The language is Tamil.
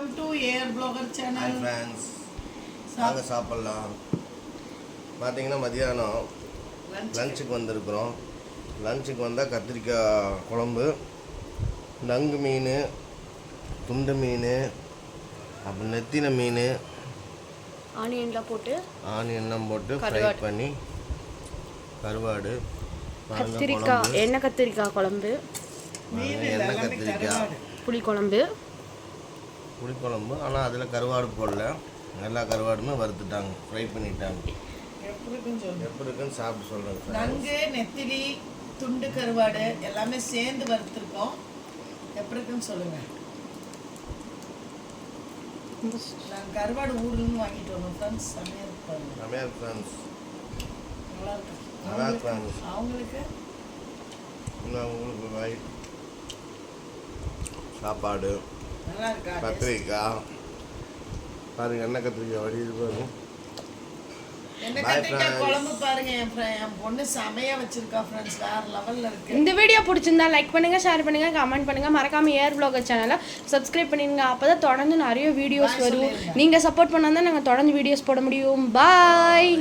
Welcome to air Blogger channel. Hi friends, வாங்க சாப்பிட்லாம். பார்த்தீங்கன்னா மதியானம் லஞ்சுக்கு வந்திருக்கிறோம். லஞ்சுக்கு வந்தால் கத்திரிக்காய் குழம்பு, நங்கு மீன், துண்டு மீன், அப்புறம் நெத்தின மீன், ஆனியன்லாம் போட்டு ஃப்ரை பண்ணி கருவாடு, கத்திரிக்காய் எண்ணெய் கத்திரிக்காய் குழம்பு, எண்ணெய் கத்திரிக்காய் புளிக்குழம்பு. ஆனால் அதில் கருவாடு போடல, எல்லா கருவாடுமே வறுத்துட்டாங்க, ஃப்ரை பண்ணிட்டாங்க. எப்படி இருக்குன்னு சாப்பிட்டு சொல்கிறேன். நங்கு, நெத்திலி, துண்டு கருவாடு எல்லாமே சேர்ந்து வறுத்துருக்கோம். எப்படி இருக்குன்னு சொல்லுங்கள். நாங்கள் கருவாடு ஊருன்னு வாங்கிட்டு வரோம் ஃப்ரெண்ட்ஸ். செம்மையாக செம்மையாக ஃப்ரெண்ட்ஸ், நல்லா இருக்கும். அவங்களுக்கு சாப்பாடு நல்லா இருக்கா? கத்திரிக்காய் பாருங்க, எண்ணெய் கத்திரிக்காய் வடிது பாருங்க. என்ன கத்திரிக்காய் குழம்பு பாருங்க. என் பொண்ணு செமையா வச்சிருக்கா ஃப்ரெண்ட்ஸ், வேற லெவல்ல இருக்கு. இந்த வீடியோ பிடிச்சிருந்தா லைக் பண்ணுங்க, ஷேர் பண்ணுங்க, கமெண்ட் பண்ணுங்க. மறக்காம ஏர் ப்ளாகர் சேனலை சப்ஸ்கிரைப் பண்ணிடுங்க. அப்பதான் தொடர்ந்து நிறைய வீடியோஸ் வரும். நீங்க சப்போர்ட் பண்ணாதான் நாங்கள் தொடர்ந்து வீடியோஸ் போட முடியும். பாய்.